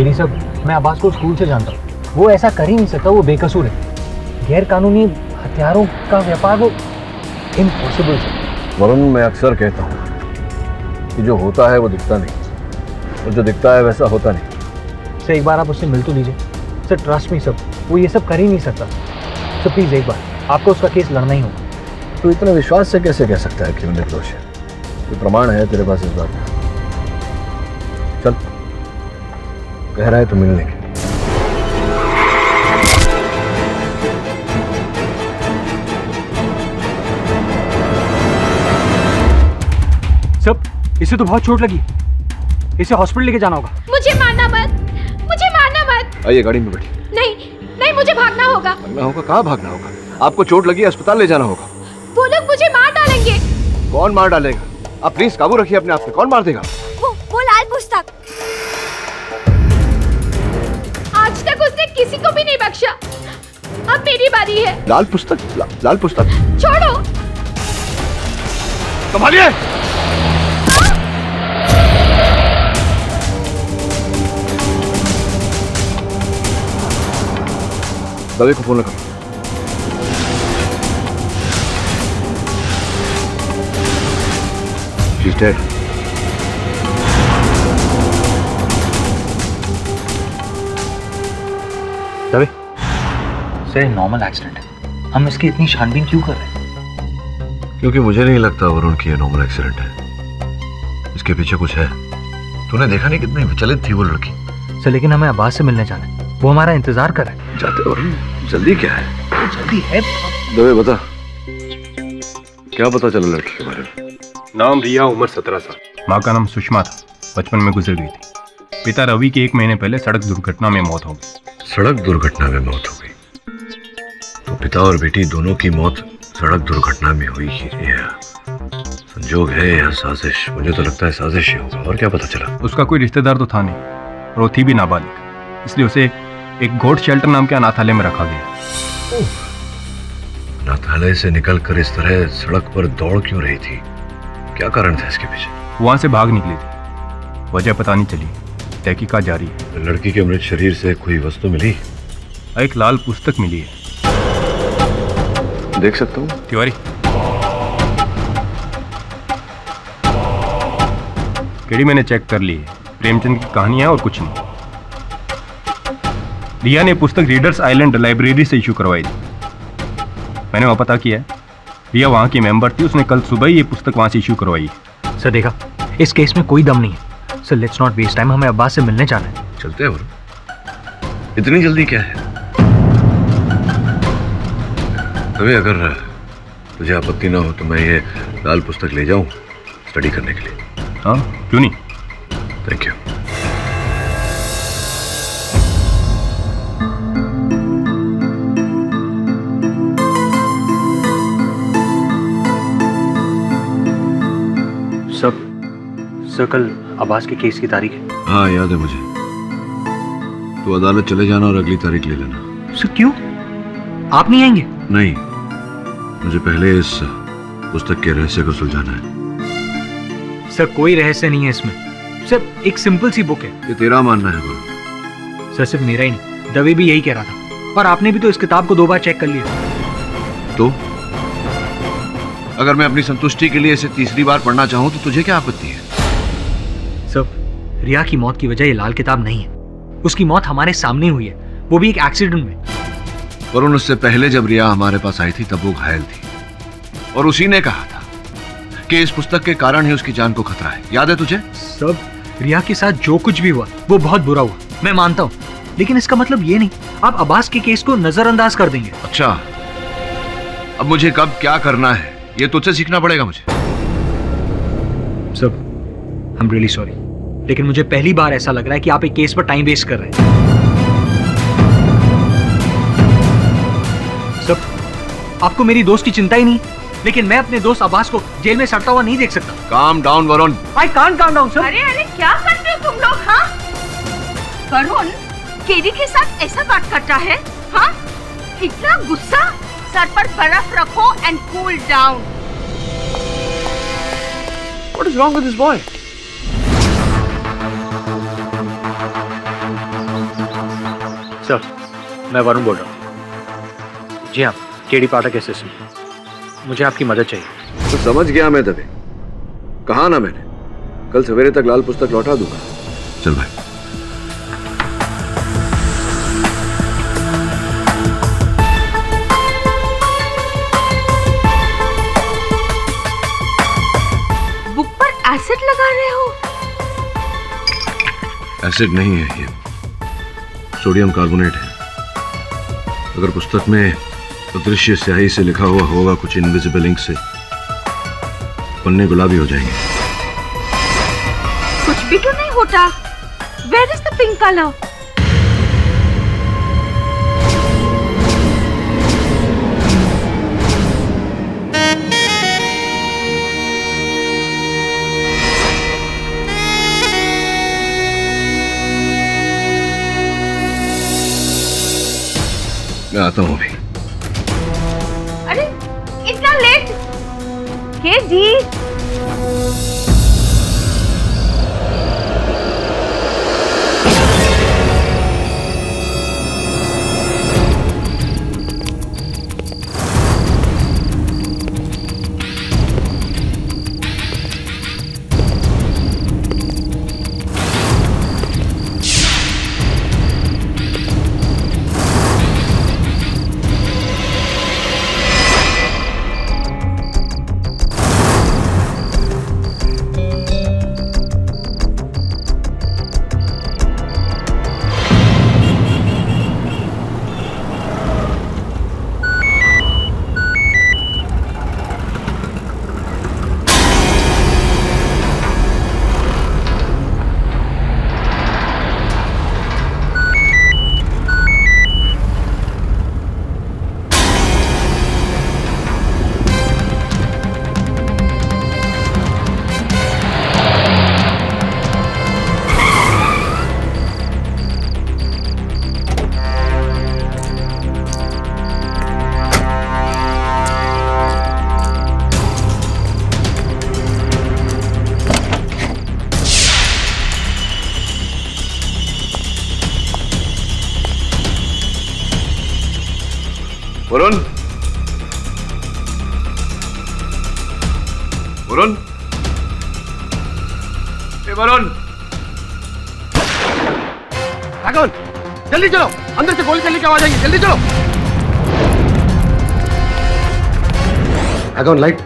गिरी साहब, मैं अब्बास को स्कूल से जानता हूँ, वो ऐसा कर ही नहीं सकता, वो बेकसूर है। गैर कानूनी हथियारों का व्यापार वो इम्पॉसिबल है। वरुण, मैं अक्सर कहता हूँ कि जो होता है वो दिखता नहीं, और जो दिखता है वैसा होता नहीं। सर एक बार आप उससे मिल तो लीजिए। सर ट्रस्ट मी सर, वो ये सब कर ही नहीं सकता। सर प्लीज़ एक बार, आपको उसका केस लड़ना ही होगा। तो इतने विश्वास से कैसे कह सकता है कि वो निर्दोष है? कोई प्रमाण है तेरे पास इस बात का? चल, कह रहा है तो मिल लेंगे। सब, इसे तो बहुत चोट लगी, इसे हॉस्पिटल लेके जाना होगा। मुझे मारना मत, मुझे मारना मत। आइए गाड़ी में बैठिए। नहीं नहीं, मुझे भागना होगा। भागना होगा? कहाँ भागना होगा? आपको चोट लगी, अस्पताल ले जाना होगा। वो लोग मुझे मार डालेंगे। कौन मार डालेगा? आप प्लीज काबू रखिए अपने आप पे। कौन मार देगा? वो लाल पुस्तक। आज तक उसने किसी को भी नहीं बख्शा, अब मेरी बारी है। लाल पुस्तक? लाल पुस्तक? छोड़ो। संभालिए। दवे को फोन लगा। She's dead. Dave, sir normal accident है, हम इसकी इतनी छानबीन क्यों कर रहे हैं? क्योंकि मुझे नहीं लगता वरुण कि ये नॉर्मल एक्सीडेंट है। इसके पीछे कुछ है। तूने देखा नहीं कितनी विचलित थी वो लड़की? सर लेकिन हमें अब्बास से मिलने जाना है, वो हमारा इंतजार कर रहा है। जाते वरुण, जल्दी क्या है? जल्दी है। दवे बता, क्या पता चला लड़की के बारे में? नाम रिया, उम्र 17 साल। माँ का नाम सुषमा था, बचपन में गुजर गई थी। पिता रवि की 1 महीने पहले सड़क दुर्घटना में मौत हो गई। सड़क दुर्घटना में मौत हो गई? तो पिता और बेटी दोनों की मौत सड़क दुर्घटना में हुई ही है। संजोग है या साजिश? मुझे तो लगता है साजिश ही होगा। और क्या पता चला? उसका कोई रिश्तेदार तो था नहीं, और वो थी भी नाबालिग, इसलिए उसे एक गोड शेल्टर नाम के अनाथालय में रखा गया। अनाथालय से निकलकर इस तरह सड़क पर दौड़ क्यों रही थी? क्या कारण था इसके पीछे? वहां से भाग निकली थी, वजह पता नहीं चली, तहकीकात जारी है। लड़की के मृत शरीर से कोई वस्तु मिली? एक लाल पुस्तक मिली है। देख सकता हूँ? तिवारी, केड़ी मैंने चेक कर ली है, प्रेमचंद की कहानी है और कुछ नहीं। रिया ने पुस्तक रीडर्स आइलैंड लाइब्रेरी से इशू करवाई थी। मैंने वहां पता किया है, रिया वहां की मेंबर थी, उसने कल सुबह ही ये पुस्तक वहां से इशू करवाई है। सर देखा, इस केस में कोई दम नहीं है। Sir let's not waste time, हमें अब्बास से मिलने जाना है। चलते हैं वरुण, इतनी जल्दी क्या है? अभी अगर तुझे आपत्ति ना हो तो मैं ये लाल पुस्तक ले जाऊं स्टडी करने के लिए। हाँ क्यों नहीं। Thank you. सर कल अब्बास के केस की तारीख है। हाँ याद है मुझे। तो अदालत चले जाना और अगली तारीख ले लेना। सर क्यों, आप नहीं आएंगे? नहीं, मुझे पहले इस पुस्तक के रहस्य को सुलझाना है। सर कोई रहस्य नहीं है इसमें, सर एक सिंपल सी बुक है। ये तेरा मानना है वरुण? सर सिर्फ मेरा ही नहीं, दवे भी यही कह रहा था, और आपने भी तो इस किताब को 2 बार चेक कर लिया। तो अगर मैं अपनी संतुष्टि के लिए इसे तीसरी बार पढ़ना चाहूं तो तुझे क्या आपत्ति है? सब, रिया की मौत की वजह ये लाल किताब नहीं है, उसकी मौत हमारे सामने हुई है, वो भी एक एक्सीडेंट में। वरुण, उससे पहले जब रिया हमारे पास आई थी तब वो घायल थी, और उसी ने कहा था कि इस पुस्तक के कारण ही उसकी जान को खतरा है। याद है तुझे? सब, रिया के साथ जो कुछ भी हुआ वो बहुत बुरा हुआ, मैं मानता हूँ, लेकिन इसका मतलब ये नहीं आप अब्बास के केस को नजरअंदाज कर देंगे। अच्छा, अब मुझे कब क्या करना है ये तुझसे सीखना पड़ेगा मुझे। सब, आई एम रियली सॉरी, लेकिन मुझे पहली बार ऐसा लग रहा है कि आप एक केस पर टाइम वेस्ट कर रहे हैं। सब, आपको मेरी दोस्त की चिंता ही नहीं, लेकिन मैं अपने दोस्त अब्बास को जेल में सड़ता हुआ नहीं देख सकता। Calm down Varun. I can't calm down sir. अरे अरे क्या करते हो तुम लोग? हाँ वरुण, केडी के साथ ऐसा बात करता है? हाँ इतना गुस्सा? सर पर बर्फ रखो and cool down. What is wrong with this boy? Sir, मैं वरुण बोल रहा हूँ। जी हाँ, केडी पाठक एसएससी। मुझे आपकी मदद चाहिए। तो समझ गया मैं तभी, कहा ना मैंने, कल सवेरे तक लाल पुस्तक लौटा दूंगा। चल भाई। बुक पर एसिड लगा रहे हो? एसिड नहीं है, ये सोडियम कार्बोनेट है। अगर पुस्तक में अदृश्य स्याही से लिखा हुआ होगा कुछ इनविजिबल इंक से, पन्ने गुलाबी हो जाएंगे। कुछ भी क्यों नहीं होता? Where is the pink color? मैं आता हूँ अभी। अरे इतना लेट? केडी, वरुण, वरुण, ए वरुण, राघवन, जल्दी चलो, अंदर से गोली चलने की आवाज आएगी, जल्दी चलो। राघवन, लाइट।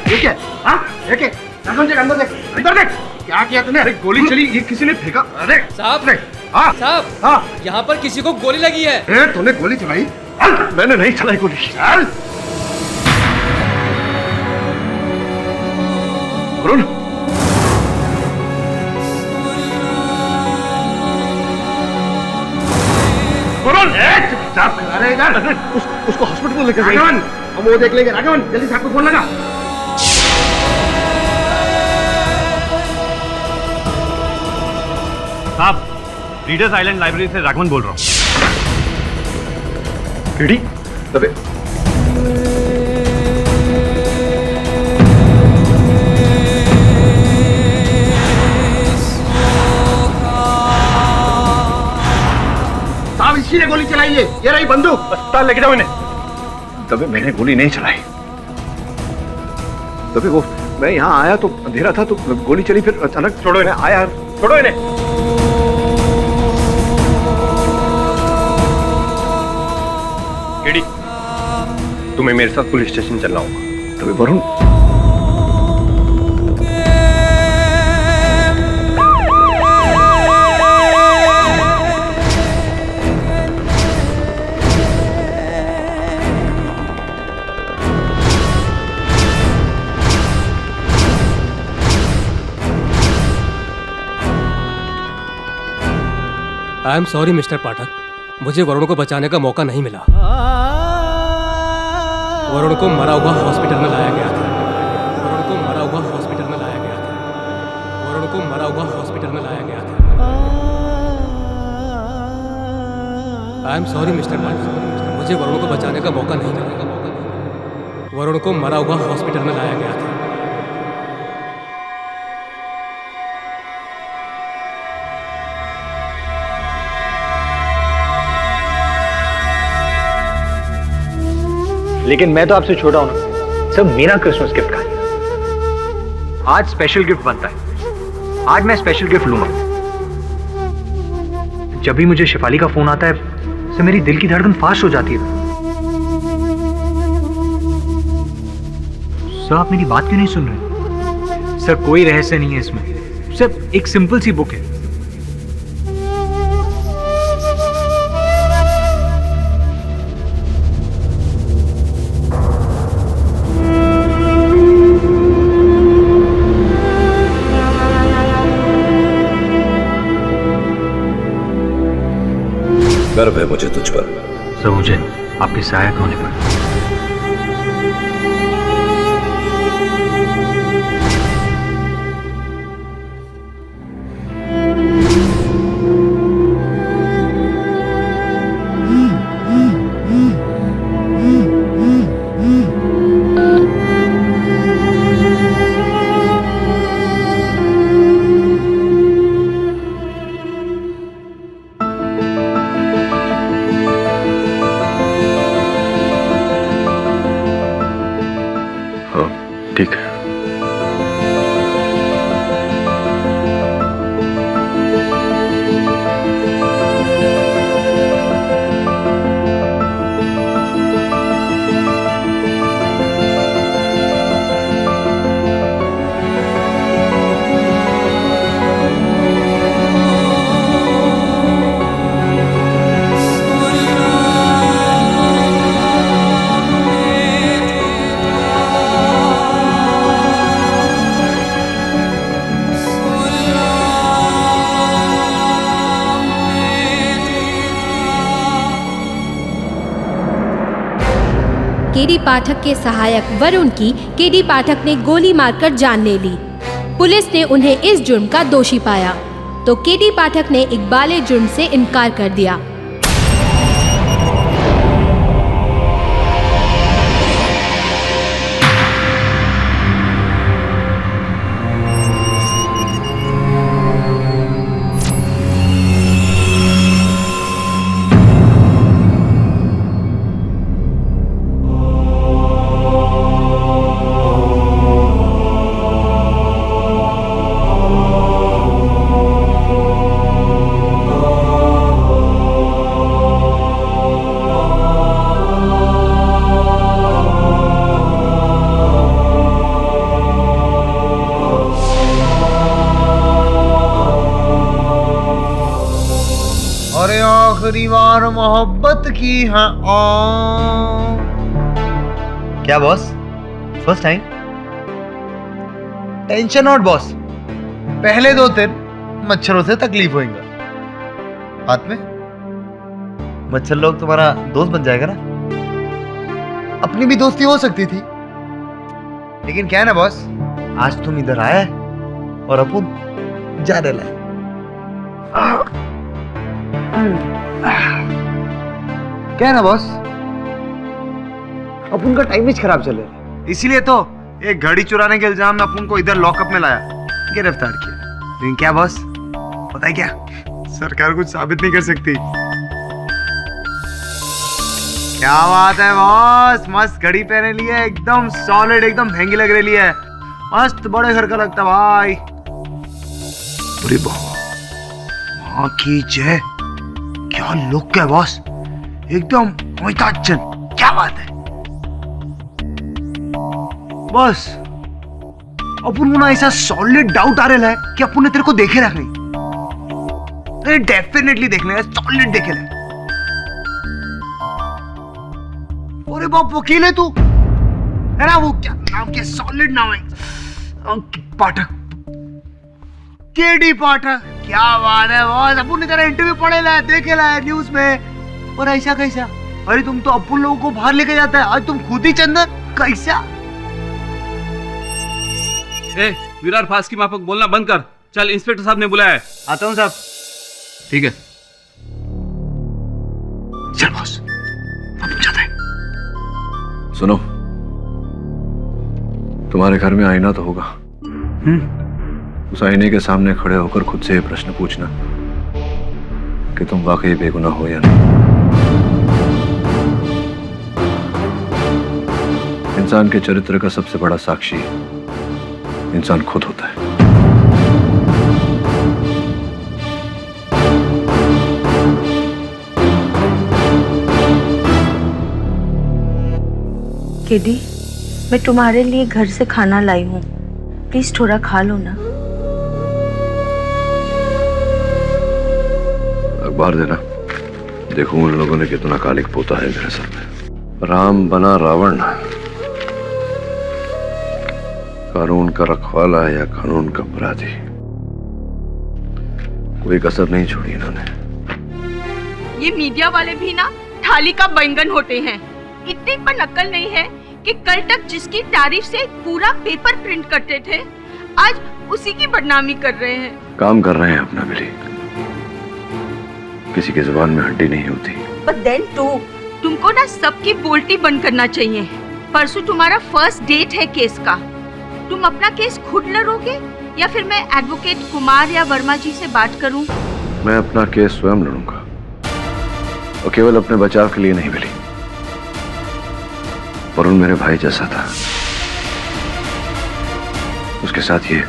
ये क्या? हाँ, ये क्या? राघवन देख, अंदर देख, अंदर देख। क्या किया तूने? अरे गोली चली, ये किसी ने फेंका। अरे साहब, हाँ साहब, हाँ, यहाँ पर किसी को गोली लगी है। तूने गोली चलाई? मैंने नहीं चलाई गोली। चल। वरुण, वरुण, चुपचाप खड़ा रहे इधर। उसको हॉस्पिटल लेकर जाइए। राघवन, हम वो देख लेंगे। राघवन, जल्दी साहब को फोन लगा। साहब, रीडर्स आइलैंड लाइब्रेरी से राघवन बोल रहा हूँ। केडी, अबे साहब, इसी ने गोली चलाई है। ये रही बंदूक। अस्पताल लेके जाओ इन्हें। तबे मैंने गोली नहीं चलाई। तबे वो मैं यहाँ आया तो अंधेरा था, तो गोली चली, फिर अचानक छोड़ो इन्हें। आया। छोड़ो इन्हें। केडी, तुम्हें मेरे साथ पुलिस स्टेशन चलना होगा। तबे Varun, I am sorry mister Pathak, मुझे वरुण को बचाने का मौका नहीं मिला। वरुण को मरा हुआ हॉस्पिटल में लाया गया था। वरुण को मरा हुआ हॉस्पिटल में लाया गया था। वरुण को मरा हुआ हॉस्पिटल में लाया गया था। आई एम सॉरी मिस्टर पाठक, मुझे वरुण को बचाने का मौका नहीं मिला। वरुण को मरा हुआ हॉस्पिटल में लाया गया था। लेकिन मैं तो आपसे छोटा हूं ना सर, मेरा क्रिसमस गिफ्ट कहां है? आज स्पेशल गिफ्ट बनता है, आज मैं स्पेशल गिफ्ट लूंगा। जब भी मुझे शिफाली का फोन आता है सर, मेरी दिल की धड़कन फास्ट हो जाती है। सर आप मेरी बात क्यों नहीं सुन रहे? सर कोई रहस्य नहीं है इसमें, सर एक सिंपल सी बुक है। गर्व है मुझे तुझ पर। सर मुझे आपके सहायक होने पर। ठीक है। केडी पाठक के सहायक वरुण की केडी पाठक ने गोली मारकर जान ले ली। पुलिस ने उन्हें इस जुर्म का दोषी पाया तो केडी पाठक ने इकबाले जुर्म से इनकार कर दिया। आखिरी बार मोहब्बत की है। क्या boss, first time? Tension not boss, पहले 2 दिन मच्छरों से तकलीफ होगा, बाद में मच्छर लोग तुम्हारा दोस्त बन जाएगा ना। अपनी भी दोस्ती हो सकती थी, लेकिन क्या है ना बॉस, आज तुम इधर आए और अपन जाने लगे। क्या है ना बॉस, अपन का टाइम भी खराब चल रहा है, इसीलिए तो एक घड़ी चुराने के इल्जाम में अपन को इधर लॉकअप में लाया, गिरफ्तार किया। लेकिन क्या बॉस, पता है क्या, सरकार कुछ साबित नहीं कर सकती। क्या बात है बॉस, मस्त घड़ी पहने लिए, एकदम सॉलिड, एकदम महंगी लग रही है, मस्त बड़े घर का लगता भाई। अरे माँ की जय, क्या लुक है बॉस, एकदम अमिताभ बच्चन, क्या बात है बॉस। अपन को ना ऐसा सॉलिड डाउट आ रहा है कि अपन ने तेरे को देखे रख नहीं। अरे डेफिनेटली देखने है, सॉलिड देखे रहे। अरे बाप, वकील है तू, है ना? वो क्या नाम, क्या सॉलिड नाम है, पाठक, केडी पाठक। क्या बात है बॉस, अपन ने तेरा इंटरव्यू पढ़े ला, देखे ला न्यूज में, और ऐसा कैसा? अरे तुम तो अपन लोगों को बाहर लेके जाता है, आज तुम खुद ही चंदन, कैसा? ए, विराट फास्ट की माफक बोलना बंद कर, चल इंस्पेक्टर साहब ने बुलाया है। आता हूँ साहब। ठीक है, चल बॉस, अब जाता है। सुनो, तुम्हारे घर में आईना तो होगा। उस आईने के सामने खड़े होकर खुद से ये प्रश्न पूछना कि तुम वाकई बेगुनाह हो या नहीं। इंसान के चरित्र का सबसे बड़ा साक्षी इंसान खुद होता है। केडी, मैं तुम्हारे लिए घर से खाना लाई हूँ, प्लीज थोड़ा खा लो ना। अखबार देना, देखूं उन लोगों ने कितना कालिक पोता है मेरे सर में। राम बना रावण, कानून का रखवाला या कानून का अपराधी, कोई कसर नहीं छोड़ी इन्होंने। ये मीडिया वाले भी ना थाली का बैंगन होते हैं। इतनी पर अक्ल नहीं है कि कल तक जिसकी तारीफ से पूरा पेपर प्रिंट करते थे, आज उसी की बदनामी कर रहे हैं। काम कर रहे हैं अपना बिली, किसी की जुबान में हड्डी नहीं होती। But then too, तुमको ना सबकी बोलती बंद करना चाहिए। परसों तुम्हारा फर्स्ट डेट है केस का। तुम अपना केस खुद लड़ोगे या फिर मैं एडवोकेट कुमार या वर्मा जी से बात करूं? मैं अपना केस स्वयं लड़ूंगा, और केवल अपने बचाव के लिए नहीं बिली। वरुण मेरे भाई जैसा था, उसके साथ ये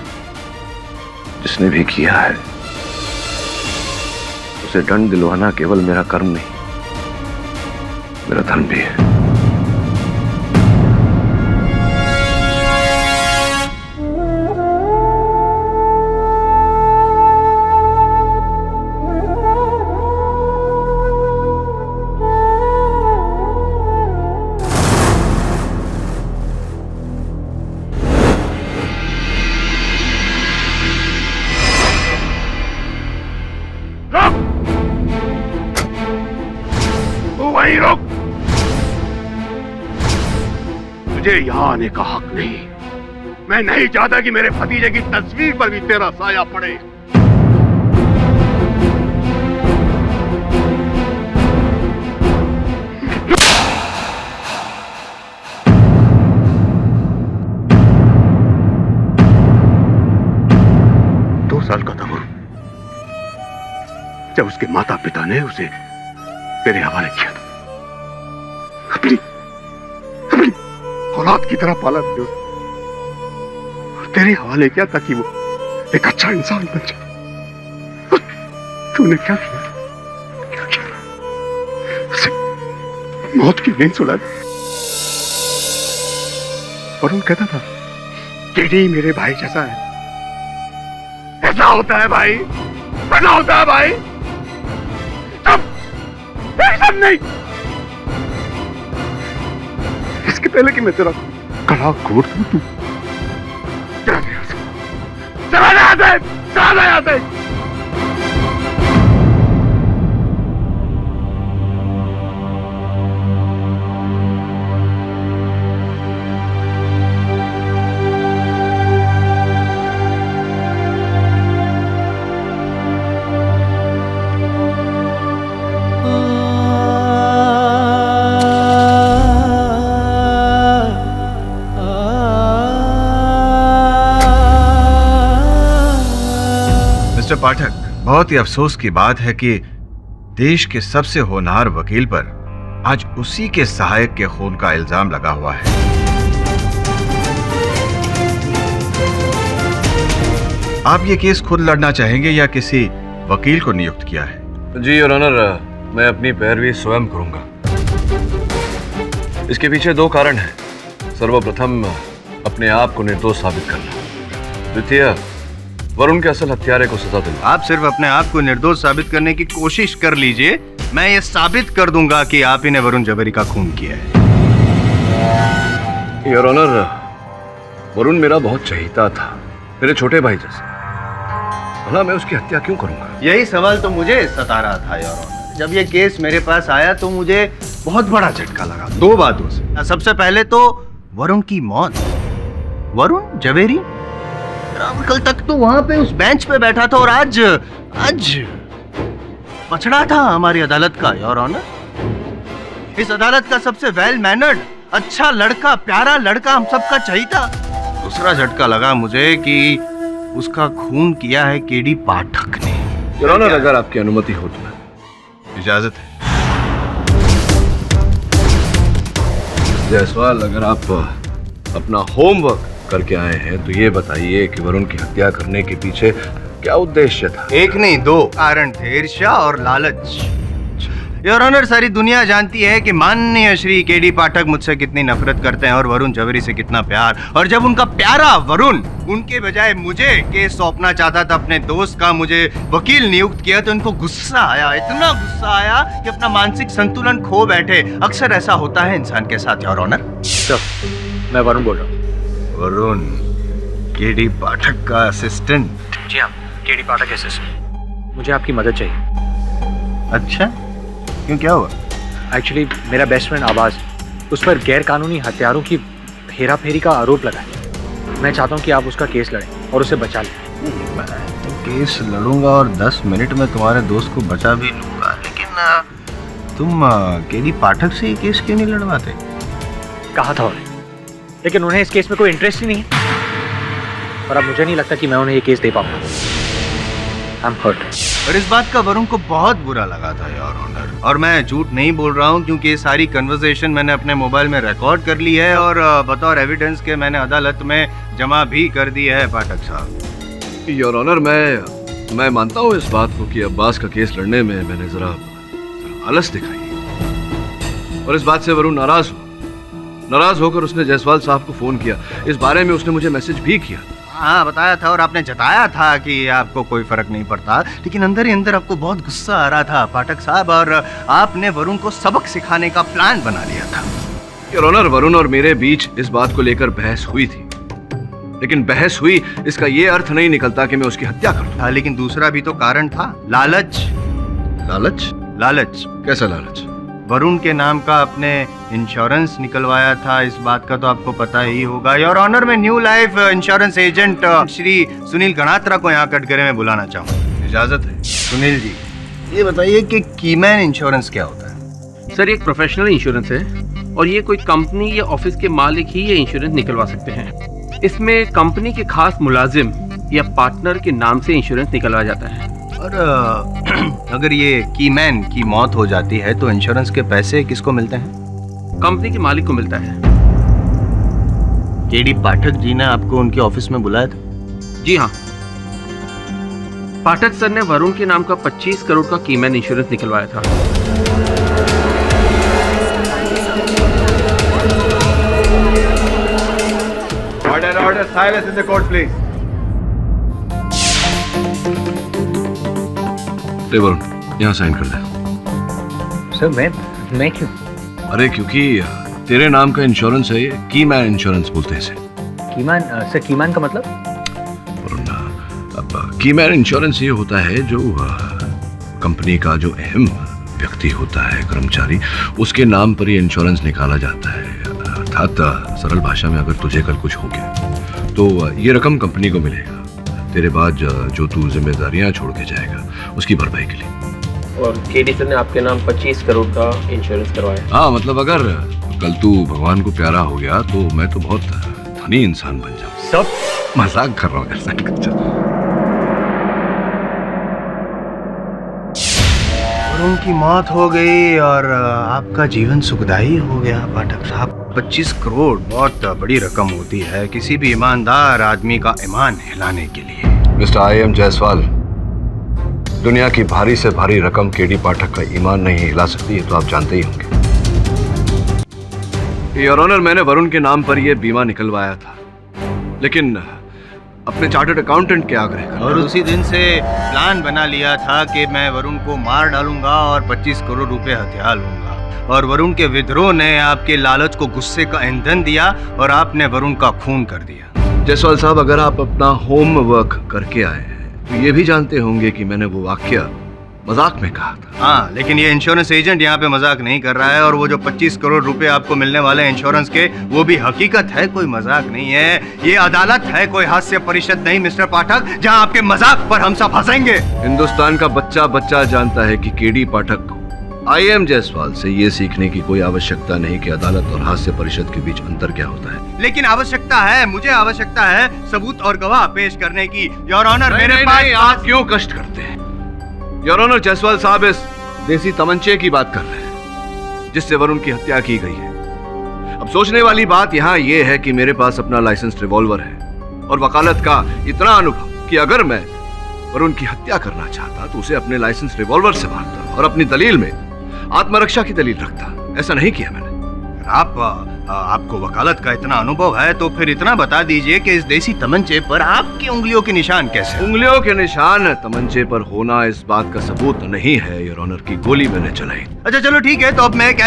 जिसने भी किया है उसे दंड दिलवाना केवल मेरा कर्म नहीं, मेरा धर्म भी है। तुझे यहाँ आने का हक नहीं। मैं नहीं चाहता कि मेरे भतीजे की तस्वीर पर भी तेरा साया पड़े। दो साल का था वो जब उसके माता पिता ने उसे तेरे हवाले किया था। अपनी औलाद की तरह पाला तुझे और तेरे हवाले किया ताकि वो एक अच्छा इंसान बन जाए। तूने क्या किया? क्या किया? उसे मौत की नींद सुला दी। वरुण कहता था केडी मेरे भाई जैसा है। ऐसा होता है भाई, ऐसा होता है भाई। सब नहीं, इसके पहले कि मैं तेरा गला घोट दूं, तू चला जाते। मिस्टर पाठक, बहुत ही अफसोस की बात है कि देश के सबसे होनहार वकील पर आज उसी के सहायक के खून का इल्जाम लगा हुआ है। आप ये केस खुद लड़ना चाहेंगे या किसी वकील को नियुक्त किया है? जी योर ऑनर, मैं अपनी पैरवी स्वयं करूंगा। इसके पीछे दो कारण हैं। सर्वप्रथम अपने आप को निर्दोष साबित करना, द्वितीय वरुण के असल हत्यारे को सजा देना। आप सिर्फ अपने आप को निर्दोष साबित करने की कोशिश कर लीजिए, मैं ये साबित कर दूंगा कि आप ही ने वरुण जवेरी का खून किया है। योर ऑनर, वरुण मेरा बहुत चहीता था, मेरे छोटे भाई जैसा। भला मैं उसकी हत्या क्यों करूंगा? यही सवाल तो मुझे सता रहा था योर ऑनर। जब ये केस मेरे पास आया तो मुझे बहुत बड़ा झटका लगा दो बातों से। सबसे पहले तो वरुण की मौत। वरुण जवेरी कल तक तो वहां पे उस बेंच पे बैठा था और आज पछड़ा था हमारी अदालत का योर ऑनर। इस अदालत का सबसे वेल मैनर्ड, अच्छा लड़का, प्यारा लड़का, हम सबका चहीता दूसरा झटका लगा मुझे कि उसका खून किया है केडी पाठक ने। योर ऑनर, अगर आपकी अनुमति हो तो इजाजत है। जायसवाल, अगर आप अपना होमवर्क करके आए हैं तो ये बताइए कि वरुण की हत्या करने के पीछे क्या उद्देश्य था? एक नहीं, दो कारण थे, ईर्ष्या और लालच। योर ऑनर, सारी दुनिया जानती है कि माननीय श्री केडी पाठक मुझसे कितनी नफरत करते हैं और वरुण जवेरी से कितना प्यार। और जब उनका प्यारा वरुण उनके बजाय मुझे केस सौंपना चाहता था, अपने दोस्त का मुझे वकील नियुक्त किया, तो इनको गुस्सा आया, इतना गुस्सा आया कि अपना मानसिक संतुलन खो बैठे। अक्सर ऐसा होता है इंसान के साथ योर ऑनर। सर, मैं वरुण बोल रहा हूँ। वरुण, केडी पाठक का असिस्टेंट? जी हाँ, केडी पाठक असिस्टेंट। मुझे आपकी मदद चाहिए। अच्छा, क्यों, क्या हुआ? एक्चुअली मेरा बेस्ट फ्रेंड आवाज, उस पर गैर कानूनी हथियारों की हेरा फेरी का आरोप लगा है। मैं चाहता हूँ कि आप उसका केस लड़ें और उसे बचा लें। मैं तो केस लड़ूंगा और 10 मिनट में तुम्हारे दोस्त को बचा भी लूंगा, लेकिन तुम केडी पाठक से ये केस क्यों नहीं लड़वाते? कहा था उन्हें, लेकिन उन्हें इस केस में कोई इंटरेस्ट ही नहीं है। और अब मुझे नहीं लगता कि मैं उन्हें ये केस दे पाऊंगा। I'm hurt. और इस बात का वरुण को बहुत बुरा लगा था योर ऑनर, और मैं झूठ नहीं बोल रहा हूँ क्योंकि ये सारी कन्वर्सेशन मैंने अपने मोबाइल में रिकॉर्ड कर ली है और बतौर एविडेंस के मैंने अदालत में जमा भी कर दी है पाठक साहब। योर ऑनर, मैं मानता हूँ इस बात को कि अब्बास का केस लड़ने में मैंने जरा आलस दिखाई, और इस बात से वरुण नाराज होकर उसने जायसवाल साहब को फोन किया। इस बारे में उसने मुझे मैसेज भी किया। हाँ, बताया था और आपने जताया था कि आपको कोई फर्क नहीं पड़ता, लेकिन अंदर ही अंदर आपको बहुत गुस्सा आ रहा था पाठक साहब, और आपने वरुण को सबक सिखाने का प्लान बना लिया था। योर ऑनर, वरुण और मेरे बीच इस बात को लेकर बहस हुई थी, लेकिन बहस हुई इसका ये अर्थ नहीं निकलता कि मैं उसकी हत्या कर दूं। हाँ, लेकिन दूसरा भी तो कारण था, लालच। लालच? लालच? कैसा लालच? वरुण के नाम का अपने इंश्योरेंस निकलवाया था, इस बात का तो आपको पता ही होगा। योर ऑनर, मैं new life insurance agent Shri Sunil Ganatra को यहाँ कटघरे में बुलाना चाहूँ। इजाजत है? सुनील जी, ये बताइए कि कीमैन इंश्योरेंस क्या होता है? सर, ये एक प्रोफेशनल इंश्योरेंस है और ये कोई कंपनी या ऑफिस के मालिक ही ये इंश्योरेंस निकलवा सकते हैं। इसमें कंपनी के खास मुलाजिम या पार्टनर के नाम से इंश्योरेंस निकलवाया जाता है। और अगर ये कीमैन की मौत हो जाती है तो इंश्योरेंस के पैसे किसको मिलते हैं? कंपनी के मालिक को मिलता है। केडी पाठक जी ने आपको उनके ऑफिस में बुलाया था? जी हाँ, पाठक सर ने वरुण के नाम का 25 करोड़ का कीमैन इंश्योरेंस निकलवाया था। Order, silence in the court please. ले वरुण, यहाँ साइन कर दे। सर, मैं क्यों? अरे क्योंकि तेरे नाम का इंश्योरेंस है ये, कीमैन इंश्योरेंस बोलते हैं इसे। कीमैन? सर, कीमैन का मतलब? अब कीमैन इंश्योरेंस ये होता है जो कंपनी का जो अहम व्यक्ति होता है, कर्मचारी, उसके नाम पर ये इंश्योरेंस निकाला जाता है। अर्थात सरल भाषा में अगर तुझे कल कुछ हो गया तो ये रकम कंपनी को मिलेगा तेरे बाद जो तू जिम्मेदारियां छोड़ के जाएगा उसकी भरपाई के लिए। और केडी सर ने आपके नाम 25 करोड़ का इंश्योरेंस करवाया। हाँ, मतलब अगर कल तू भगवान को प्यारा हो गया तो मैं तो बहुत धनी इंसान बन जाऊँ। सब मजाक कर रहा हूँ यार, साइन कर। वरुण की मौत हो गई और आपका जीवन सुखदायी हो गया पाठक साहब। 25 करोड़ बहुत बड़ी रकम होती है किसी भी ईमानदार आदमी का ईमान हिलाने के लिए। Mister I.M. जायसवाल, दुनिया की भारी से भारी रकम केडी पाठक का ईमान नहीं हिला सकती, है तो आप जानते ही होंगे। योर ऑनर, मैंने वरुण के नाम पर यह बीमा निकलवाया था, लेकिन अपने चार्टर्ड अकाउंटेंट के आग्रह कर, और उसी दिन से प्लान बना लिया था कि मैं वरुण को मार डालूंगा और 25 करोड़ रुपए हथिया लूंगा। और वरुण के विद्रोह ने आपके लालच को गुस्से का ईंधन दिया और आपने वरुण का खून कर दिया। जायसवाल साहब, अगर आप अपना होमवर्क करके आए हैं तो ये भी जानते होंगे कि मैंने वो वाक्य मजाक में कहा था। हाँ, लेकिन ये इंश्योरेंस एजेंट यहाँ पे मजाक नहीं कर रहा है, और वो जो 25 करोड़ रुपए आपको मिलने वाले हैं इंश्योरेंस के, वो भी हकीकत है, कोई मजाक नहीं है। ये अदालत है, कोई हास्य परिषद नहीं मिस्टर पाठक, जहाँ आपके मजाक पर हम सब हंसेंगे। हिंदुस्तान का बच्चा बच्चा जानता है कि केडी पाठक IM जायसवाल से ये सीखने की कोई आवश्यकता नहीं कि अदालत और हास्य परिषद के बीच अंतर क्या होता है। लेकिन आवश्यकता है, मुझे आवश्यकता है सबूत और गवाह पेश करने की। योर ऑनर, मेरे पास आप क्यों कष्ट करते हैं? योर ऑनर, जायसवाल साहब इस देसी तमंचे की बात कर रहे हैं जिससे वरुण की हत्या की गई है। अब सोचने वाली बात यहाँ ये है कि मेरे पास अपना लाइसेंस रिवॉल्वर है और वकालत का इतना अनुभव कि अगर मैं वरुण की हत्या करना चाहता तो उसे अपने लाइसेंस रिवॉल्वर से मारता और अपनी दलील में आत्मरक्षा की दलील रखता। ऐसा नहीं किया मैंने। आपको वकालत का इतना अनुभव है तो फिर इतना बता दीजिए कि इस देसी तमंचे पर आपकी उंगलियों के निशान कैसे? उंगलियों के निशान तमंचे पर होना इस बात का सबूत नहीं है योर ऑनर की गोली मैंने चलाई। अच्छा चलो ठीक है, तो अब मैं एक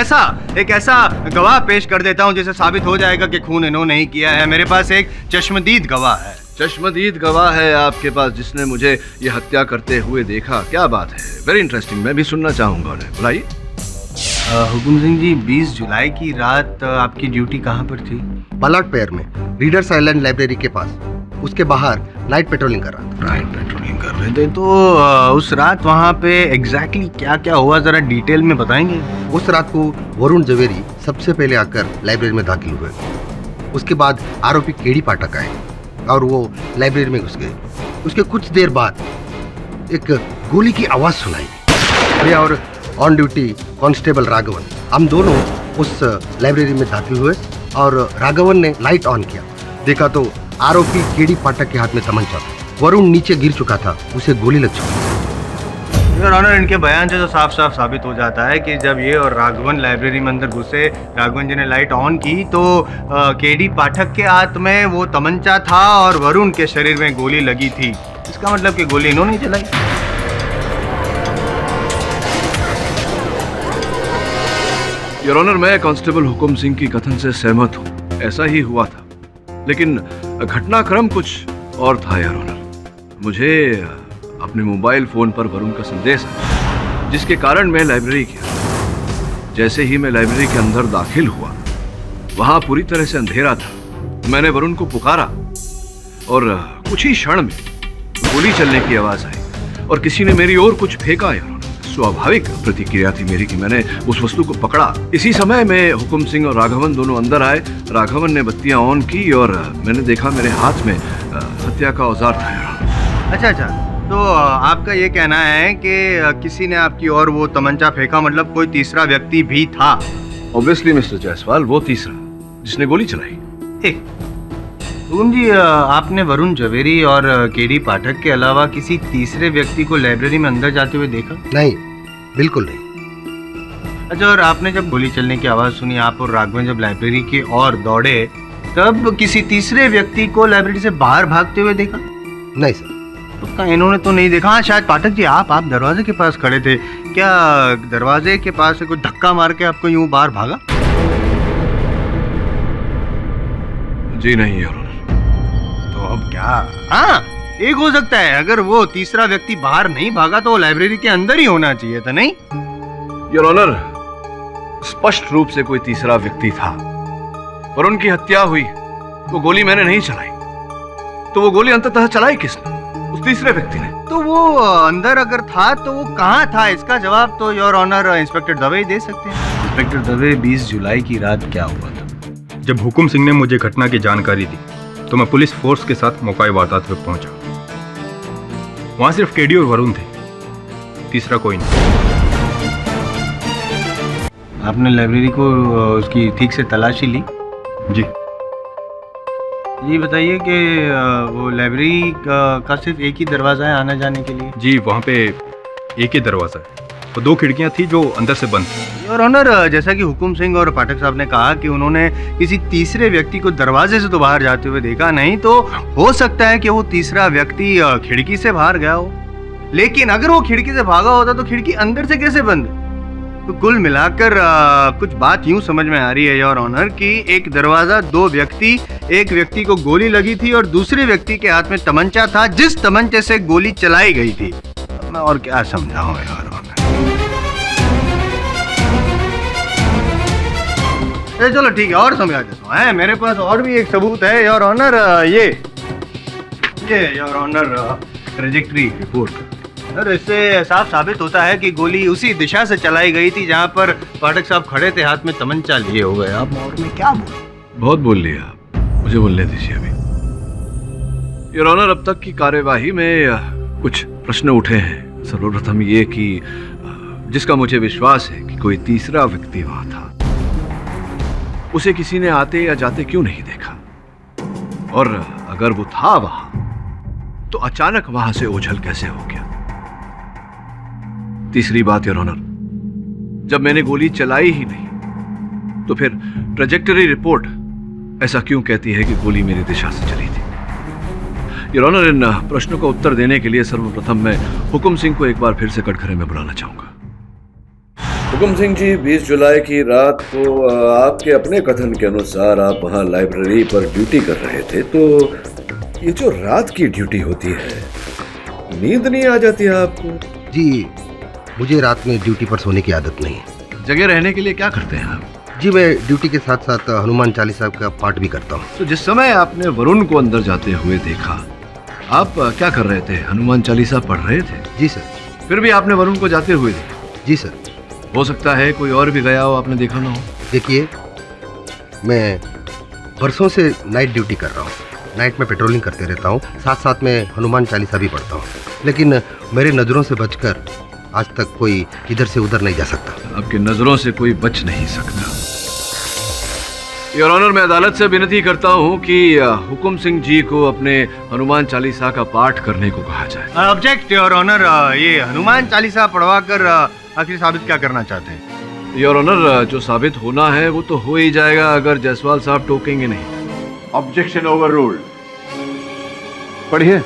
ऐसा गवाह पेश कर देता हूं जिससे साबित हो जाएगा कि खून इन्होंने नहीं किया है। मेरे पास एक चश्मदीद गवाह है। चश्मदीद गवाह है आपके पास जिसने मुझे ये हत्या करते हुए देखा? क्या बात है, वेरी इंटरेस्टिंग, मैं भी सुनना चाहूंगा उन्हें। बुलाइए। हुकुम सिंह जी, 20 जुलाई की रात आपकी ड्यूटी कहाँ पर थी? पलाट पेयर में, रीडर्स आइलैंड लाइब्रेरी के पास। उसके बाहर नाइट पेट्रोलिंग कर रहा था। नाइट पेट्रोलिंग कर रहे थे, तो उस रात वहाँ पे एग्जैक्टली क्या क्या हुआ, जरा डिटेल में बताएंगे? उस रात को वरुण जवेरी सबसे पहले आकर लाइब्रेरी में दाखिल हुए। उसके बाद आरोपी केडी पाठक आए और वो लाइब्रेरी में घुस गए। उसके कुछ देर बाद एक गोली की आवाज सुनाई दी और ऑन ड्यूटी कांस्टेबल राघवन, हम दोनों उस लाइब्रेरी में दाखिल हुए और राघवन ने लाइट ऑन किया। देखा तो आरोपी केडी पाठक के हाथ में तमंचा था। वरुण नीचे गिर चुका था, उसे गोली लग चुकी थी। योर ऑनर, इनके बयान से तो साफ साफ साबित हो जाता है कि जब ये और राघवन लाइब्रेरी में अंदर घुसे, राघवन जी ने लाइट ऑन की तो केडी पाठक के हाथ में वो तमंचा था और वरुण के शरीर में गोली लगी थी। इसका मतलब कि गोली इन्होंने चलाई। योर ऑनर, मैं कांस्टेबल हुकुम सिंह की कथन से सहमत हूँ, ऐसा ही हुआ था। लेकिन घटनाक्रम कुछ और था योर ऑनर। मुझे अपने मोबाइल फोन पर वरुण का संदेश आया जिसके कारण मैं लाइब्रेरी गया। जैसे ही मैं लाइब्रेरी के अंदर दाखिल हुआ, वहां पूरी तरह से अंधेरा था। मैंने वरुण को पुकारा और कुछ ही क्षण में गोली चलने की आवाज आई और किसी ने मेरी ओर कुछ फेंका। यार, स्वाभाविक प्रतिक्रिया थी मेरी कि मैंने उस वस्तु को पकड़ा। इसी समय में हुकुम सिंह और राघवन दोनों अंदर आए। राघवन ने बत्तियां ऑन की और मैंने देखा मेरे हाथ में हत्या का औजार था। यार, अच्छा, तो आपका ये कहना है कि किसी ने आपकी ओर वो तमंचा फेंका, मतलब कोई तीसरा व्यक्ति भी था? ऑब्वियसली मिस्टर जायसवाल, वो तीसरा जिसने गोली चलाई। हुकुम जी, आपने वरुण जवेरी और केडी पाठक के अलावा किसी तीसरे व्यक्ति को लाइब्रेरी में अंदर जाते हुए देखा? नहीं, बिल्कुल नहीं। अच्छा, और आपने जब गोली चलने की आवाज सुनी, आप और राघवन जब लाइब्रेरी की ओर दौड़े, तब किसी तीसरे व्यक्ति को लाइब्रेरी से बाहर भागते हुए देखा? नहीं सर। उसका इन्होंने तो नहीं देखा। हाँ, शायद पाठक जी आप दरवाजे के पास खड़े थे, क्या दरवाजे के पास से कोई धक्का मार के आपको यूं बाहर भागा? जी नहीं यार। तो अब क्या? हाँ, एक हो सकता है, अगर वो तीसरा व्यक्ति बाहर नहीं भागा तो वो लाइब्रेरी के अंदर ही होना चाहिए था, नहीं? योर ऑनर, स्पष्ट रूप से कोई तीसरा व्यक्ति था। और उनकी हत्या हुई, वो गोली मैंने नहीं चलाई, तो वो गोली अंततः चलाई किसने? उस तीसरे व्यक्ति ने। तो वो अंदर अगर था तो वो कहाँ था? इसका जवाब तो योर ऑनर इंस्पेक्टर दवे ही दे सकते हैं। इंस्पेक्टर दवे, 20 जुलाई की रात क्या हुआ था? जब हुकुम सिंह ने मुझे घटना की जानकारी दी तो मैं पुलिस फोर्स के साथ मौका वारदात पे पहुंचा। वहां सिर्फ केडी और वरुण थे, तीसरा कोई नहीं। आपने लाइब्रेरी को उसकी ठीक से तलाशी ली? जी। ये बताइए कि वो लाइब्रेरी का सिर्फ एक ही दरवाजा है आने जाने के लिए? जी, वहाँ पे एक ही दरवाजा है और 2 खिड़कियाँ थी जो अंदर से बंद थी। और ऑनर, जैसा कि हुकुम सिंह और पाठक साहब ने कहा कि उन्होंने किसी तीसरे व्यक्ति को दरवाजे से तो बाहर जाते हुए देखा नहीं, तो हो सकता है कि वो तीसरा व्यक्ति खिड़की से बाहर गया हो। लेकिन अगर वो खिड़की से भागा होता तो खिड़की अंदर से कैसे बंद? तो कुल मिलाकर कुछ बात यूं समझ में आ रही है योर ऑनर कि एक दरवाजा, 2 व्यक्ति, एक व्यक्ति को गोली लगी थी और दूसरे व्यक्ति के हाथ में तमंचा था जिस तमंचे से गोली चलाई गई थी। मैं और क्या समझाऊं योर ऑनर? चलो ठीक है, और समझा देता हूँ। मेरे पास और भी एक सबूत है योर ऑनर। ये your honour trajectory report. Sir इससे साफ साबित होता है कि गोली उसी दिशा से चलाई गई थी जहां पर पाठक साहब खड़े थे, हाथ में तमंचा लिए हुए। आप और में क्या बोले? बहुत बोल लिया आप, मुझे बोलने दीजिए अभी। योर ऑनर, अब तक की कार्यवाही में कुछ प्रश्न उठे हैं। सर्वप्रथम ये कि जिसका मुझे विश्वास है कि कोई तीसरा व्यक्ति वहां था, उसे किसी ने आते या जाते क्यों नहीं देखा, और अगर वो था वहां तो अचानक वहां से ओझल कैसे हो गया। तीसरी बात योर ऑनर, जब मैंने गोली चलाई ही नहीं तो फिर ट्रेजेक्टरी रिपोर्ट ऐसा क्यों कहती है कि गोली मेरी दिशा से चली थी। योर ऑनर, इन प्रश्नों का उत्तर देने के लिए सर्वप्रथम मैं हुकुम सिंह को एक बार फिर से कटघरे में बुलाना चाहूंगा। हुकुम सिंह जी, 20 जुलाई की रात को आपके अपने कथन के अनुसार आप वहां लाइब्रेरी पर ड्यूटी कर रहे थे, तो ये जो रात की ड्यूटी होती है, नींद नहीं आ जाती है आपको? जी, मुझे रात में ड्यूटी पर सोने की आदत नहीं है। जगह रहने के लिए क्या करते हैं आप? जी, मैं ड्यूटी के साथ साथ हनुमान चालीसा का पाठ भी करता हूँ। तो जिस समय आपने वरुण को अंदर जाते हुए देखा, आप क्या कर रहे थे? हनुमान चालीसा पढ़ रहे थे? जी सर। फिर भी आपने वरुण को जाते हुए देखा? जी सर। हो सकता है कोई और भी गया हो, आपने देखा ना हो। देखिए, मैं बरसों से नाइट ड्यूटी कर रहा हूँ, नाइट में पेट्रोलिंग करते रहता हूँ, साथ साथ में हनुमान चालीसा भी पढ़ता हूँ, लेकिन मेरे नज़रों से बचकर आज तक कोई इधर से उधर नहीं जा सकता। आपकी नजरों से कोई बच नहीं सकता। योर ऑनर, मैं अदालत से विनती करता हूं कि हुकुम सिंह जी को अपने हनुमान चालीसा का पाठ करने को कहा जाए। ऑब्जेक्ट योर ऑनर, ये हनुमान चालीसा पढ़वा कर आखिर साबित क्या करना चाहते हैं? योर ऑनर, जो साबित होना है वो तो हो ही जाएगा अगर जायसवाल साहब टोकेंगे नहीं। Objection over ruled. पढ़िए।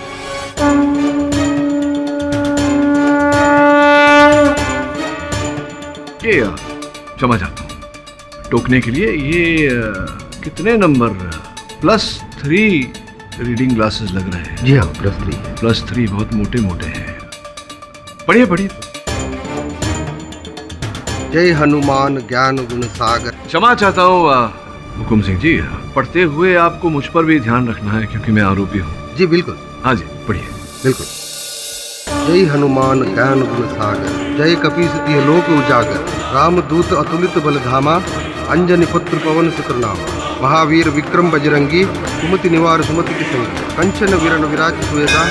क्षमा चाहता हूँ, टोकने के लिए ये कितने नंबर? +3 रीडिंग ग्लासेस लग रहे हैं। जी हाँ, +3। +3 बहुत मोटे मोटे हैं। पढ़िए पढ़िए। जय हनुमान ज्ञान गुण सागर। क्षमा चाहता हूँ हुकुम सिंह जी, पढ़ते हुए आपको मुझ पर भी ध्यान रखना है क्योंकि मैं आरोपी हूँ। जी बिल्कुल। हाँ जी, पढ़िए। बिल्कुल। जय हनुमान ज्ञान गुण सागर, जय कपीस तिह लोक उजागर, राम दूत अतुलित बल धामा, अंजनी पुत्र पवन सुत नाम, महावीर विक्रम बजरंगी, सुमति निवार सुमति के संगी, कंचन विरण विराज सुवेदा।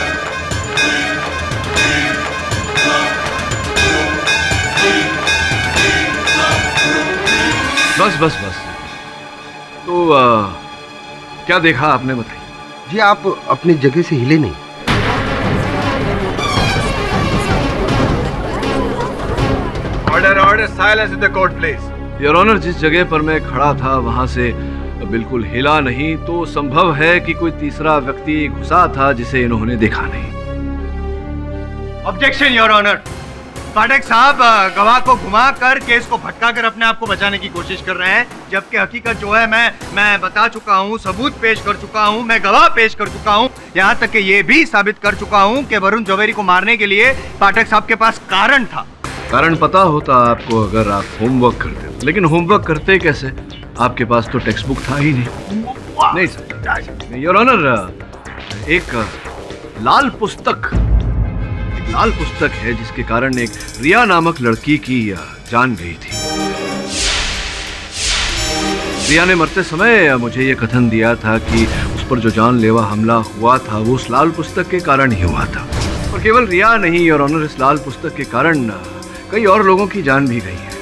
बस बस बस। तो क्या देखा आपने, बताइए। जी, आप अपनी जगह से हिले नहीं। Order order, silence in the court please. Your honour, जिस जगह पर मैं खड़ा था वहां से बिल्कुल हिला नहीं, तो संभव है कि कोई तीसरा व्यक्ति घुसा था जिसे इन्होंने देखा नहीं। ऑब्जेक्शन योर ऑनर, पाठक साहब गवाह को घुमा कर केस को भटका कर अपने आप को बचाने की कोशिश कर रहे हैं, जबकि हकीकत जो है मैं बता चुका हूं, सबूत पेश कर चुका हूं, मैं गवाह पेश कर चुका हूं, यहां तक कि ये भी साबित कर चुका हूं कि वरुण जवेरी को मारने के लिए पाठक साहब के पास कारण था। कारण पता होता आपको अगर आप होमवर्क करते, लेकिन होमवर्क करते कैसे? आपके पास तो टेक्स्ट बुक था ही नहीं सर। योर ऑनर, एक लाल पुस्तक है जिसके कारण एक रिया नामक लड़की की जान गई थी। रिया ने मरते समय मुझे ये कथन दिया था कि उस पर जो जानलेवा हमला हुआ था वो उस लाल पुस्तक के कारण ही हुआ था। और केवल रिया नहीं योर ऑनर, इस लाल पुस्तक के कारण कई और लोगों की जान भी गई है।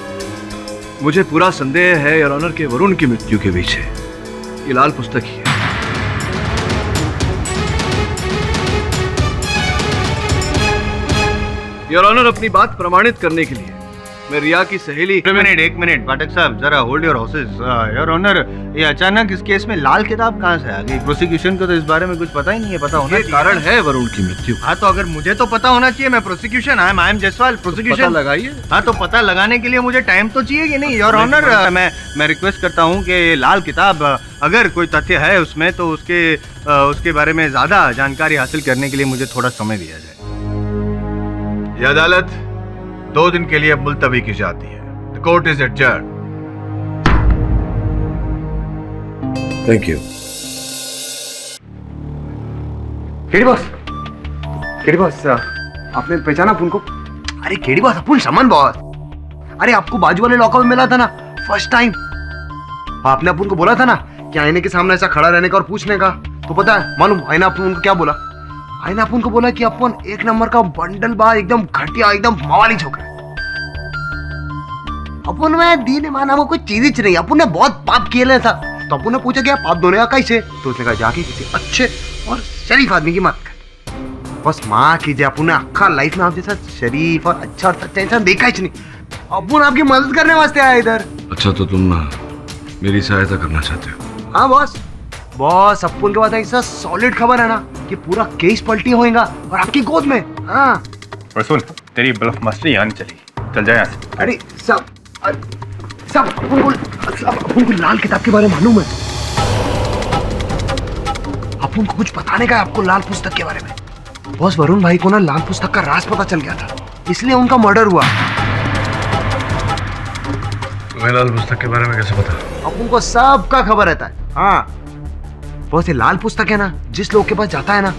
मुझे पूरा संदेह है योर ऑनर के वरुण की मृत्यु के पीछे ये लाल पुस्तक ही है। योर ऑनर, अपनी बात प्रमाणित करने के लिए मैं रिया की सहेली। एक मिनट पाठक साहब, जरा hold your horses. Your honour, ये अचानक इस केस में लाल किताब कहाँ से आ गई? प्रोसिक्यूशन को तो इस बारे में कुछ पता ही नहीं है। पता होना चाहिए। कारण है वरुण की मृत्यु। हाँ, तो अगर मुझे तो पता होना चाहिए, मैं prosecution I am Jaiswal, prosecution. पता लगाइए। हाँ, तो पता लगाने के लिए मुझे टाइम तो चाहिए कि नहीं? योर ऑनर, मैं रिक्वेस्ट करता हूँ कि लाल किताब अगर कोई तथ्य है उसमें तो उसके बारे में ज्यादा जानकारी हासिल करने के लिए मुझे थोड़ा समय दिया जाए। यह अदालत 2 दिन के लिए मुलतवी की जाती है। The court is adjourn. Thank you. KD boss, आपने पहचाना अपुन को? अरे केडी बॉस, अपुन समन बॉस। अरे आपको बाजू वाले लॉकअप में मिला था ना फर्स्ट टाइम। आपने अपुन को बोला था ना कि आईने के सामने ऐसा खड़ा रहने का और पूछने का। तो पता है मालूम आईना अपुन को क्या बोला? आईना अपुन को बोला कि अपन एक नंबर का बंडल बाज, एकदम घटिया, एकदम मवाली छोकरा। अपन में दीन ईमान वो कोई चीज ही नहीं। अपन ने बहुत पाप किए था। तो अपन ने पूछा क्या पाप धोने का कैसे? तो उसने कहा जाके किसी अच्छे और शरीफ आदमी की मत कर। बस माँ कीजिए, अपन ने अक्खा लाइफ में आप जैसा शरीफ और अच्छा और सच्चा इंसान देखा ही नहीं। अपन आपकी मदद करने वास्ते आया इधर। अच्छा तो तुम मेरी सहायता करना चाहते हो? हाँ बॉस। बॉस अपन के पास ऐसा सॉलिड खबर है ना कि पूरा केस पलटी होएगा और आपकी गोद में। हाँ और सुन, तेरी ब्लफ मास्टरी यहाँ नहीं चली, चल जाए यहाँ से। अरे सब अपन को लाल किताब के बारे में मालूम है। अपन को कुछ बताने का है आपको लाल पुस्तक के बारे में। बॉस वरुण भाई को ना लाल पुस्तक का राज पता चल गया था, इसलिए उनका मर्डर हुआ। तुम्हें लाल पुस्तक के बारे में कैसे पता? अपन को सबका खबर रहता है। हाँ बॉस, ये लाल पुस्तक है ना, जिस लोग के पास जाता है ना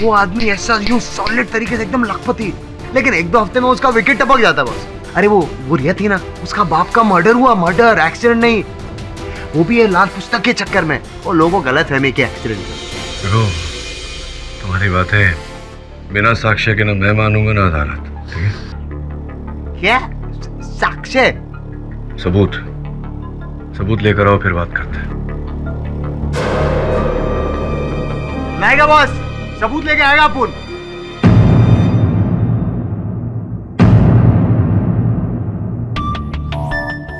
वो आदमी ऐसा यूं सॉलिड तरीके से एकदम लखपति, लेकिन एक दो हफ्ते में उसका विकेट टपक जाता है बॉस। अरे वो रिया थी ना, उसका बाप का मर्डर हुआ, मर्डर, एक्सीडेंट नहीं, वो भी है लाल पुस्तक के चक्कर में। और लोगों को गलत फहमी के एक्सीडेंट। देखो तुम्हारी बातें बिना साक्ष्य के ना मैं मानूंगा ना अदालत, ठीक है? क्या साक्ष्य? सबूत लेकर आओ, फिर बात करते हैं। लाएगा बॉस, सबूत लेके आएगा अपन।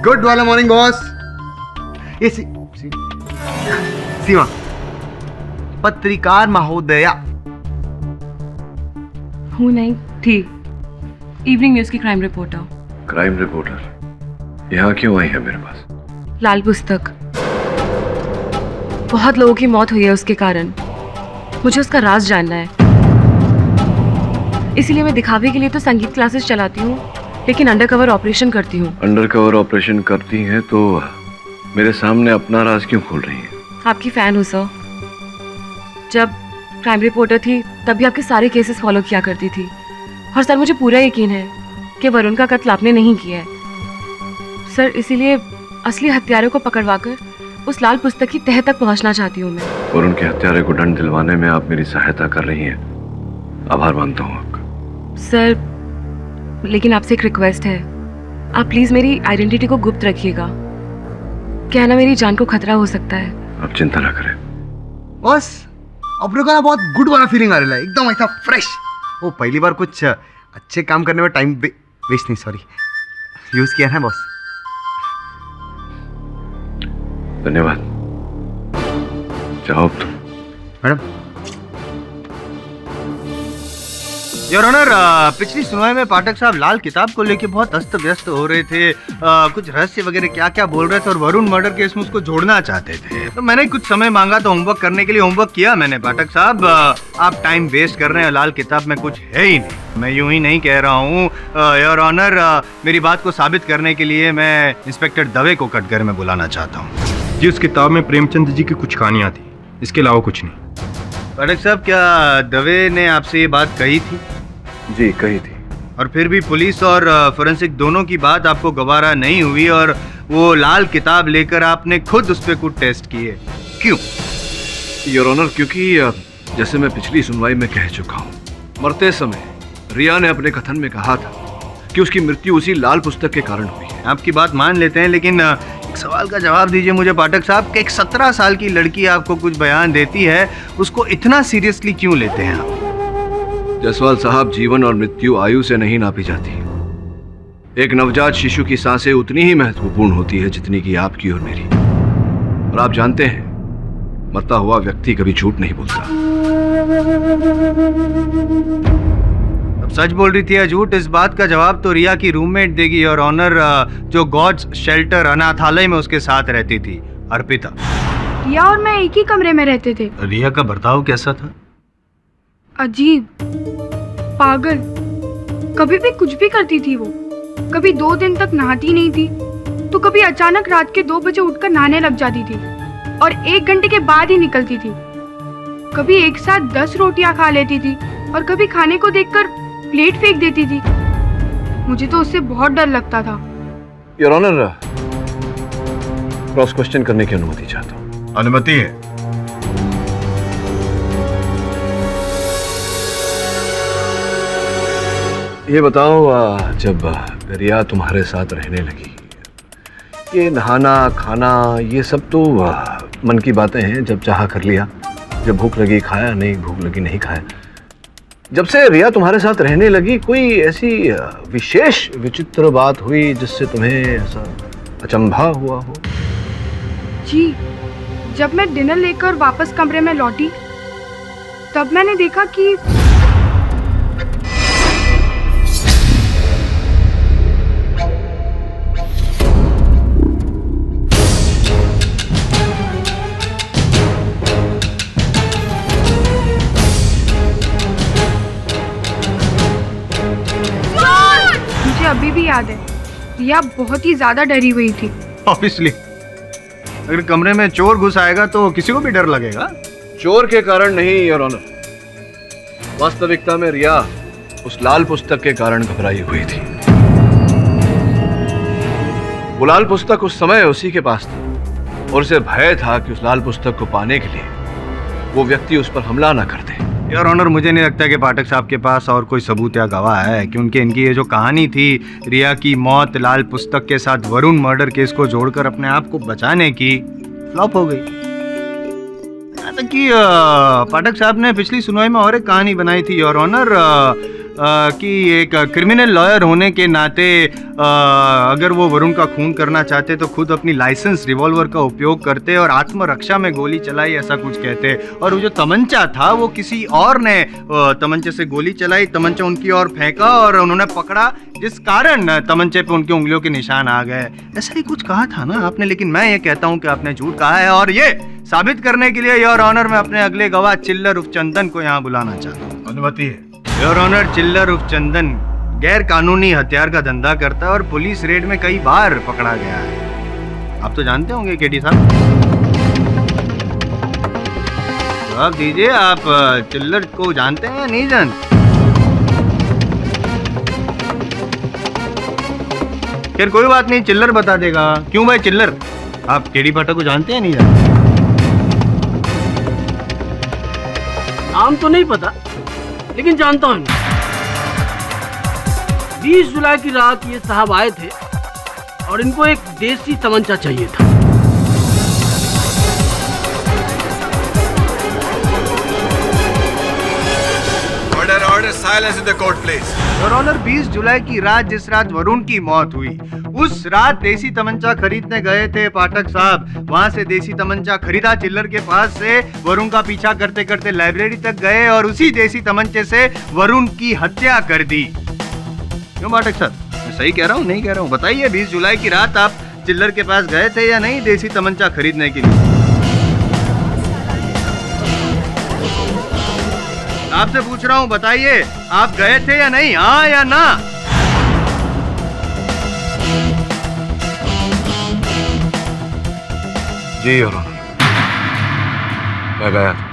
गुड वाला मॉर्निंग बॉस। ये सीमा पत्रकार महोदया। हूँ नहीं थी, इवनिंग न्यूज की क्राइम रिपोर्टर। क्राइम रिपोर्टर यहाँ क्यों आई है मेरे पास? लाल पुस्तक, बहुत लोगों की मौत हुई है उसके कारण। मुझे उसका राज जानना है, इसीलिए मैं दिखावे के लिए तो संगीत क्लासेस चलाती हूँ, लेकिन अंडरकवर ऑपरेशन करती हूँ। अंडरकवर ऑपरेशन करती हैं तो मेरे सामने अपना राज क्यों खोल रही हैं? आपकी फैन हूँ सर। जब क्राइम रिपोर्टर थी तब भी आपके सारे केसेस फॉलो किया करती थी। और सर मुझे पूरा यकीन है कि वरुण का कत्ल आपने नहीं किया है सर, इसीलिए असली हत्यारे को पकड़वाकर उस लाल पुस्तक की तह तक पहुंचना चाहती हूँ मैं। वरुण के हत्यारे को दंड दिलवाने में आप मेरी सहायता कर रही हैं, आभार मानता हूँ आपका। सर लेकिन आपसे एक रिक्वेस्ट है, आप प्लीज मेरी आइडेंटिटी को गुप्त रखिएगा। क्या ना मेरी जान को खतरा हो सकता है। आप चिंता ना करें बस। अपने को ना बहुत गुड वाला फीलिंग आ रहा है, एकदम ऐसा फ्रेश। वो पहली बार कुछ अच्छे काम करने में टाइम वेस्ट नहीं, सॉरी, यूज किया है बॉस। धन्यवाद। जाओ तुम। मैडम। योर ऑनर, पिछली सुनवाई में पाठक साहब लाल किताब को लेके बहुत अस्त व्यस्त हो रहे थे। कुछ रहस्य वगैरह क्या क्या बोल रहे थे और वरुण मर्डर केस में उसको जोड़ना चाहते थे। तो मैंने कुछ समय मांगा तो होमवर्क करने के लिए होमवर्क किया मैंने। पाठक साहब आप टाइम वेस्ट कर रहे हैं, लाल किताब में कुछ है ही नहीं। मैं यूं ही नहीं कह रहा हूँ योर ऑनर, मेरी बात को साबित करने के लिए मैं इंस्पेक्टर दवे को कटघरे में बुलाना चाहता हूँ। जी, उस किताब में प्रेमचंद जी की कुछ कहानियाँ थी, इसके अलावा कुछ नहीं। पाठक साहब, क्या दवे ने आपसे ये बात कही थी? जी कही थी। और फिर भी पुलिस और फोरेंसिक दोनों की बात आपको गवारा नहीं हुई और वो लाल किताब लेकर आपने खुद उस पर कुछ टेस्ट किए, क्यों? योर ऑनर, क्योंकि जैसे मैं पिछली सुनवाई में कह चुका हूँ, मरते समय रिया ने अपने कथन में कहा था कि उसकी मृत्यु उसी लाल पुस्तक के कारण हुई है। आपकी बात मान लेते हैं, लेकिन एक सवाल का जवाब दीजिए मुझे पाठक साहब कि एक 17 साल की लड़की आपको कुछ बयान देती है, उसको इतना सीरियसली क्यों लेते हैं आप? जायसवाल साहब, जीवन और मृत्यु आयु से नहीं नापी जाती। एक नवजात शिशु की सांसें उतनी ही महत्वपूर्ण होती है जितनी कि आपकी और मेरी। और आप जानते हैं, मरता हुआ व्यक्ति कभी झूठ नहीं बोलता। अब सच बोल रही थी या झूठ, इस बात का जवाब तो रिया की रूममेट देगी और ऑनर, जो गॉड्स शेल्टर अनाथालय में उसके साथ रहती थी, अर्पिता। रिया और मैं एक ही कमरे में रहते थे। रिया का बर्ताव कैसा था? अजीब, पागल, कभी भी कुछ भी करती थी वो। कभी 2 दिन तक नहाती नहीं थी, तो कभी अचानक रात के 2 बजे उठकर नहाने लग जाती थी और 1 घंटे के बाद ही निकलती थी। कभी एक साथ 10 रोटियां खा लेती थी और कभी खाने को देखकर प्लेट फेंक देती थी। मुझे तो उससे बहुत डर लगता था। योर ऑनर, क्रॉस क्वेश्चन करने की अनुमति चाहता हूँ। अनुमति है। ये बताओ, जब रिया तुम्हारे साथ रहने लगी, ये नहाना खाना ये सब तो मन की बातें हैं, जब चाहा कर लिया, जब भूख लगी खाया, नहीं भूख लगी नहीं खाया। जब से रिया तुम्हारे साथ रहने लगी, कोई ऐसी विशेष विचित्र बात हुई जिससे तुम्हें ऐसा अचंभा हुआ हो? जी, जब मैं डिनर लेकर वापस कमरे में लौटी, तब मैंने देखा कि मुझे अभी भी याद है, रिया बहुत ही ज्यादा डरी हुई थी। ऑब्वियसली, अगर कमरे में चोर घुस आएगा तो किसी को भी डर लगेगा। चोर के कारण नहीं योर ऑनर, वास्तविकता में रिया उस लाल पुस्तक के कारण घबराई हुई थी। वो लाल पुस्तक उस समय उसी के पास था और उसे भय था कि उस लाल पुस्तक को पाने के लिए वो व्यक्ति उस पर हमला ना कर दे। योर ऑनर, मुझे नहीं लगता कि पाठक साहब के पास और कोई सबूत या गवाह है, क्योंकि इनकी ये जो कहानी थी रिया की मौत लाल पुस्तक के साथ वरुण मर्डर केस को जोड़कर अपने आप को बचाने की, फ्लॉप हो गई। यहाँ तक कि पाठक साहब ने पिछली सुनवाई में और एक कहानी बनाई थी योर ऑनर, कि एक क्रिमिनल लॉयर होने के नाते अगर वो वरुण का खून करना चाहते तो खुद अपनी लाइसेंस रिवॉल्वर का उपयोग करते और आत्मरक्षा में गोली चलाई, ऐसा कुछ कहते। और वो जो तमंचा था वो किसी और ने तमंचे से गोली चलाई, तमंचा उनकी ओर फेंका और उन्होंने पकड़ा, जिस कारण तमंचे पे उनकी उंगलियों के निशान आ गए। ऐसा ही कुछ कहा था ना आपने, लेकिन मैं ये कहता हूँ कि आपने झूठ कहा है। और ये साबित करने के लिए योर ऑनर मैं अपने अगले गवाह चिल्लर उर्फ चंदन को यहाँ बुलाना चाहता हूँ। अनुमति है। योर ऑनर, चिल्लर उर्फ चंदन गैर कानूनी हथियार का धंधा करता है और पुलिस रेड में कई बार पकड़ा गया है। आप तो जानते होंगे केडी साहब। जवाब दीजिए, आप चिल्लर को जानते हैं या नहीं जानते? फिर कोई बात नहीं, चिल्लर बता देगा। क्यों भाई चिल्लर, आप केडी पाठक को जानते हैं नहीं जानते? नाम तो नहीं पता, लेकिन जानता हूँ। 20 जुलाई की रात ये साहब आए थे और इनको एक देसी तमंचा चाहिए था। Order order, silence in the court please. Your honour, 20 जुलाई की रात, जिस रात वरुण की मौत हुई, उस रात देसी तमंचा खरीदने गए थे पाठक साहब। वहां से देसी तमंचा खरीदा चिल्लर के पास से, वरुण का पीछा करते करते लाइब्रेरी तक गए और उसी देसी तमंचे से वरुण की हत्या कर दी। क्यों पाठक साहब, मैं सही कह रहा हूँ नहीं कह रहा हूँ? बताइए, 20 जुलाई की रात आप चिल्लर के पास गए थे या नहीं देसी तमंचा खरीदने के लिए? आपसे पूछ रहा हूँ, बताइए, आप गए थे या नहीं, हाँ या ना? जी योर ऑनर, मैं गया था।